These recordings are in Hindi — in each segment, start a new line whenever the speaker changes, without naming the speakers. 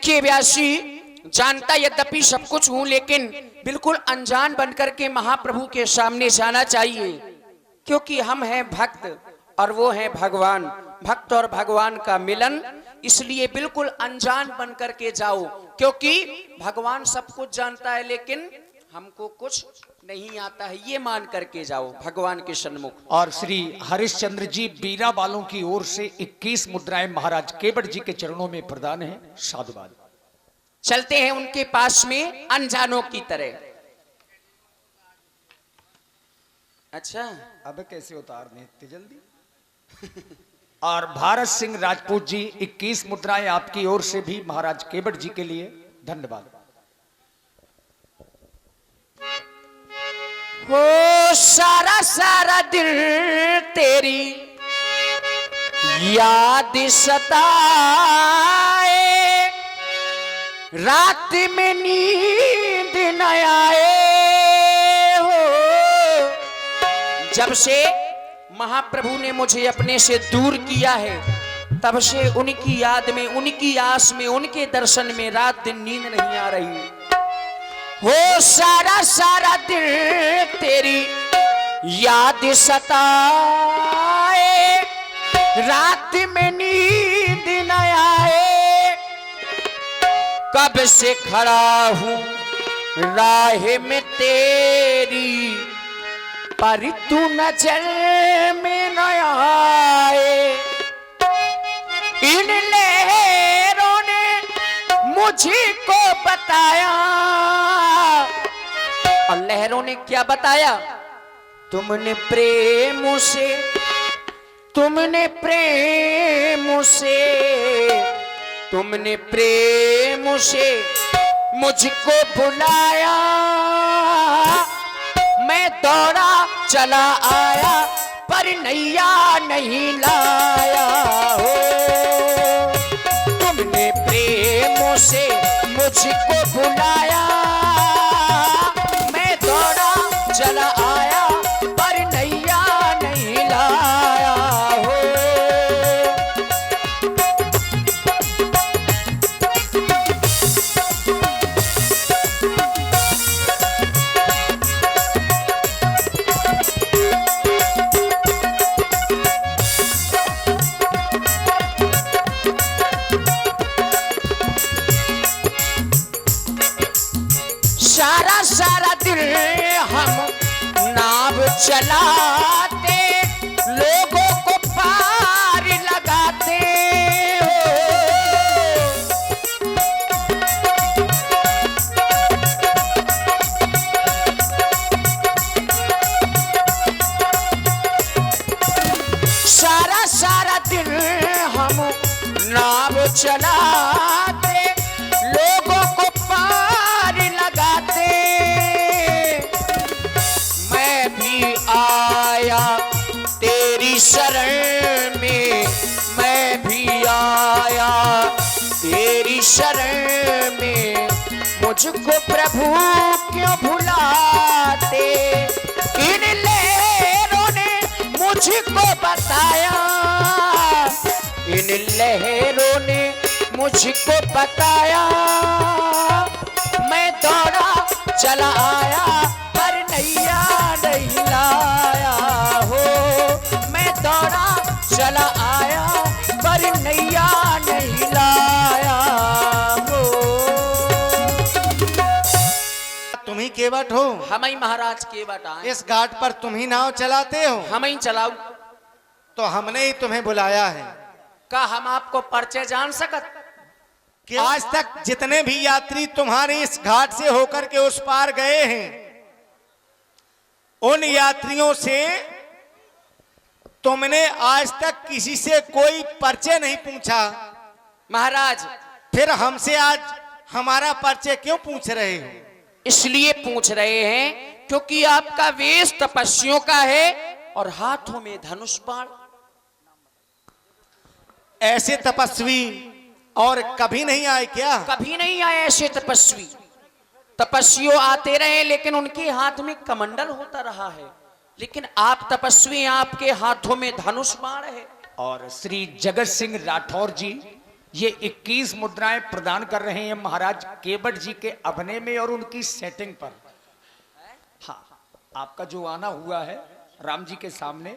देखिए व्यासी, जानता यद्यपि सब कुछ हूं, लेकिन बिल्कुल अनजान बनकर के महाप्रभु के सामने जाना चाहिए, क्योंकि हम हैं भक्त और वो हैं भगवान। भक्त और भगवान का मिलन, इसलिए बिल्कुल अनजान बनकर के जाओ, क्योंकि भगवान सब कुछ जानता है लेकिन हमको कुछ नहीं आता है, ये मान करके जाओ भगवान के सन्मुख।
और श्री हरिश्चंद्र जी बीरा वालों की ओर से 21 मुद्राएं महाराज केवट जी के चरणों में प्रदान है। साधुवाद।
चलते हैं उनके पास में अनजानों की तरह। अच्छा,
अब कैसे उतारने इतनी जल्दी। और भारत सिंह राजपूत जी 21 मुद्राएं आपकी ओर से भी महाराज केवट जी के लिए। धन्यवाद।
हो सारा सारा दिन तेरी याद सताए, रात में नींद न आए हो। जब से महाप्रभु ने मुझे अपने से दूर किया है, तब से उनकी याद में, उनकी आस में, उनके दर्शन में रात दिन नींद नहीं आ रही। हो सारा सारा दिन तेरी याद सताए, रात में नींद न आए। कब से खड़ा हूं राह में तेरी, पर तू नजर में न आए। इन लहरों ने मुझको बताया, और लहरों ने क्या बताया? तुमने प्रेम से, तुमने प्रेम से, तुमने प्रेम से मुझको बुलाया। मैं दौड़ा चला आया, पर नैया नहीं लाया हो। तुमने प्रेम से मुझको बुलाया, मैं दौड़ा चला आया, पर नैया नहीं लाया हो। सारा सारा दिन हम नाव चलाते, लोगों को पार लगाते हो। सारा सारा दिन हम नाव चलाते, लोगों को पार लगाते। मैं भी आया तेरी शरण में, मैं भी आया तेरी शरण में। मुझको प्रभु क्यों भुलाते? इन लहरों ने मुझको बताया, इन लहरों ने मुझको बताया। मैं दौड़ा चला आया, पर नैया नहीं लाया हो। मैं दौड़ा चला आया, पर नैया नहीं लाया हो।
तुम ही केवट हो?
हम ही महाराज केवट आए।
इस घाट पर तुम ही नाव चलाते हो?
हम ही चलाऊ।
तो हमने ही तुम्हें बुलाया है।
का हम आपको परिचय जान सकत?
आज तक जितने भी यात्री तुम्हारे इस घाट से होकर के उस पार गए हैं, उन यात्रियों से तुमने आज तक किसी से कोई परिचय नहीं पूछा।
महाराज,
फिर हमसे आज हमारा परिचय क्यों पूछ रहे हो?
इसलिए पूछ रहे हैं क्योंकि आपका वेश तपस्वियों का है और हाथों में धनुष बाण।
ऐसे तपस्वी और कभी नहीं आए क्या?
कभी नहीं आए ऐसे तपस्वी। तपस्वियों आते रहे लेकिन उनके हाथ में कमंडल होता रहा है, लेकिन आप तपस्वी, आपके हाथों में धनुष बाण है।
और श्री जगत सिंह राठौर जी ये 21 मुद्राएं प्रदान कर रहे हैं महाराज केवट जी के अभिनय में और उनकी सेटिंग पर। हाँ, आपका जो आना हुआ है राम जी के सामने,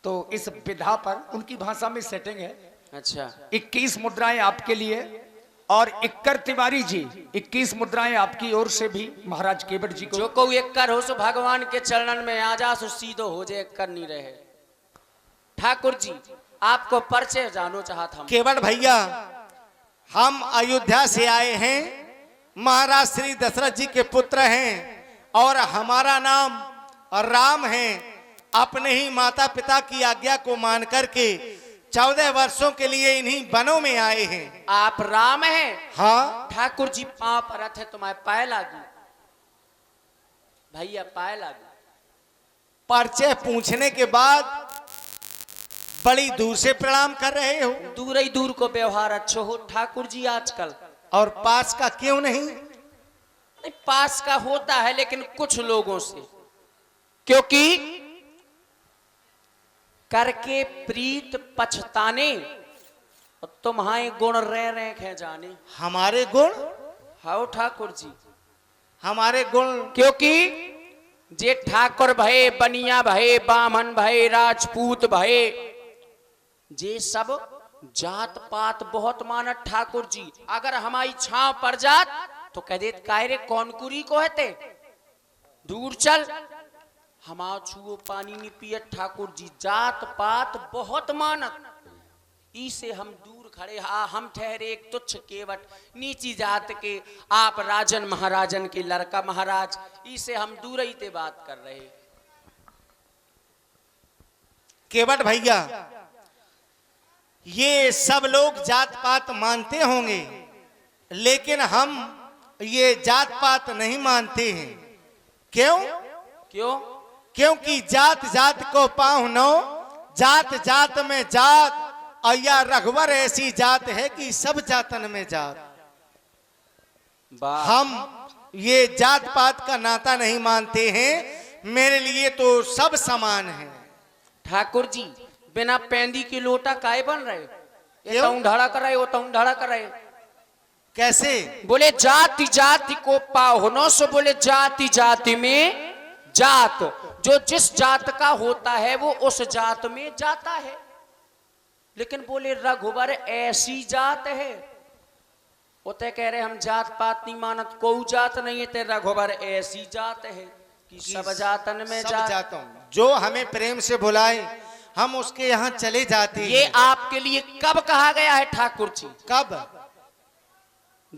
तो इस विधा पर उनकी भाषा में सेटिंग है।
अच्छा,
21 मुद्राएं आपके लिए, और इक्कर तिवारी जी 21 मुद्राएं आपकी ओर से भी महाराज केवट जी को।
जो को एक्कर हो सो भगवान के चरणन में आ जा, सो सीधो हो जाए, एक्कर नहीं रहे। ठाकुर जी, आपको परिचय जानो चाहता हूं।
केवट भैया, हम अयोध्या से आए हैं, महाराज श्री दशरथ जी के पुत्र हैं और हमारा नाम राम है। अपने ही माता पिता की आज्ञा को मान करके 14 वर्षों के लिए इन्हीं वनों में आए हैं।
आप राम हैं?
हाँ
ठाकुर जी, पांव परत है, तुम्हारे पाए लागू भैया, पाए लागू।
परिचय पूछने के बाद बड़ी दूर से प्रणाम कर रहे हो,
दूर ही दूर को व्यवहार अच्छो हो ठाकुर जी आजकल।
और पास का क्यों नहीं?
नहीं, पास का होता है लेकिन कुछ लोगों से, क्योंकि करके प्रीत पछताने, तुम्हारे गुण रह रहे हैं जाने।
हमारे गुण?
हाउ ठाकुर जी,
हमारे गुण?
क्योंकि जे ठाकुर भये, बनिया भये, बामन भये, राजपूत भये, जे सब जात पात बहुत मानत ठाकुर जी। अगर हमारी छांव पर जात तो कह देत कायरे कौन कुरी को हेते, दूर चल, हमारा छुओ पानी नहीं पियत ठाकुर जी। जात पात बहुत मानत, इसे हम दूर खड़े। हम ठहरे एक तुच्छ केवट, नीची जात के, आप राजन महाराजन के लड़का महाराज, इसे हम दूर ही ते बात कर रहे।
केवट भैया, ये सब लोग जात पात मानते होंगे, लेकिन हम ये जात पात नहीं मानते हैं। क्यों?
क्यों?
क्योंकि जात जात को पाहुनो, जात जात में जात, और या रघुवर ऐसी जात है कि सब जातन में जात। हम ये जात पात का नाता नहीं मानते हैं, मेरे लिए तो सब समान है।
ठाकुर जी, बिना पेंदी की लोटा काहे बन रहे? ये
क्यों?
तऊ ढाड़ा कर रहे, वो तऊ ढाड़ा कर रहे।
कैसे?
बोले जाति जाति को पाहुनो, सो बोले जाति जाति में जात। जो जिस जात का होता है वो उस जात में जाता है। लेकिन बोले रघुवर ऐसी जात है, उते कह रहे हम जात पात नहीं मानत, कोई जात नहीं है, ते रघुवर ऐसी जात है कि सब जातन में
सब
जात।
जाता हूं, जो हमें प्रेम से बुलाए हम उसके यहाँ चले जाते हैं।
ये आपके लिए कब कहा गया है ठाकुर जी?
कब?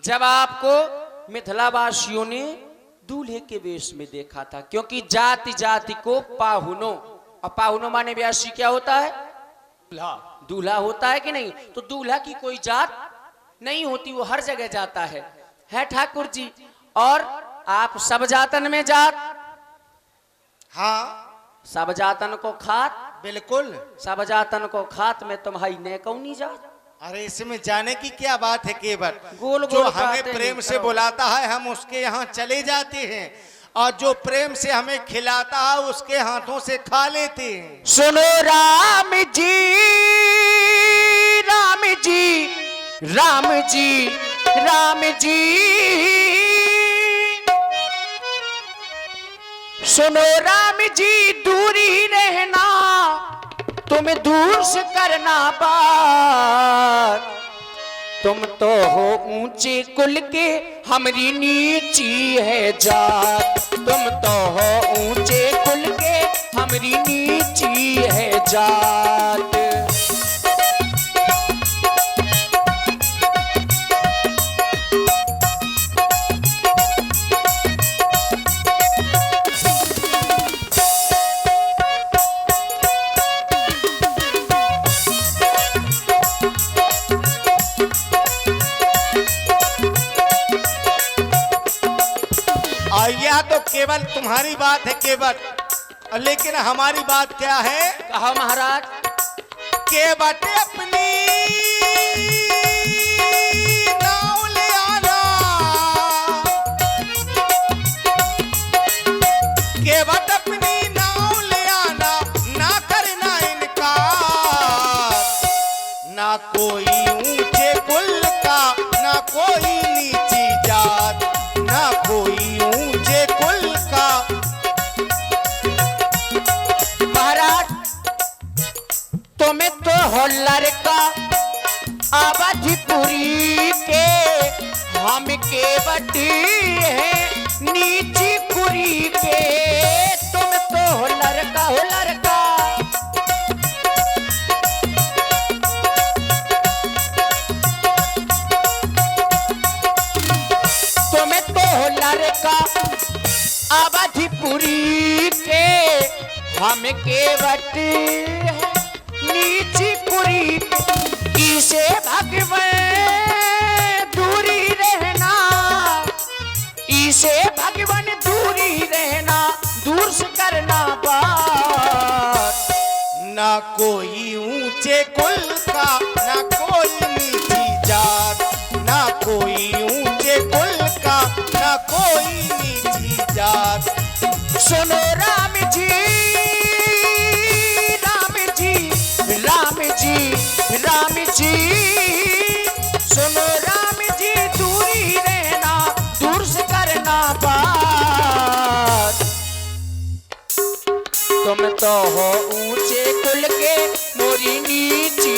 जब आपको मिथिलावासियों ने दूल्हे के वेश में देखा था। क्योंकि जाति जाति को पाहुनो, और पाहुनो माने ब्यासी क्या होता है? दूल्हा होता है कि नहीं? तो दूल्हा की कोई जात नहीं होती, वो हर जगह जाता है ठाकुर जी। और आप सब जातन में जात?
हाँ,
सब जातन को खात?
बिल्कुल।
सब जातन को खात में तुम्हारी ने कौनी जात?
अरे इसमें जाने की क्या बात है केवट?
गोल
जो
गोल
हमें
बातें
प्रेम
नहीं
से
करो।
बुलाता है हम उसके यहाँ चले जाते हैं, और जो प्रेम से हमें खिलाता है उसके हाथों से खा लेते हैं।
सुनो राम जी, राम जी, राम जी, राम जी, सुनो राम जी, दूरी रहना, तुम्हें दूर से करना बात। तुम तो हो ऊंचे कुल के, हमारी नीची है जात। तुम तो हो ऊंचे कुल के, हमारी नीची है जात।
यह तो केवल तुम्हारी बात है केवट, लेकिन हमारी बात क्या है?
कहा महाराज।
केवट अपनी नाव ले आना, केवट अपनी नाव ले आना, ना करना इनकार, ना कोई ऊंचे
अवधिपुरी के हम केवट है नीची कुरी के। तुम तो हो लड़का तुम तो हो लड़का अवधिपुरी के हम केवट है नीची कुरी। इसे भगवान दूरी रहना, इसे भगवान दूरी रहना, दूर से करना बात।
ना कोई ऊंचे कुल का, ना कोई नीची जात, ना कोई ऊंचे कुल का, ना कोई नीची जात।
सुनो राम जी, राम जी, राम जी, राम जी, सुनो राम जी, दूरी रहना, दूर से करना बात। तुम तो हो ऊंचे कुल के मोरी नीची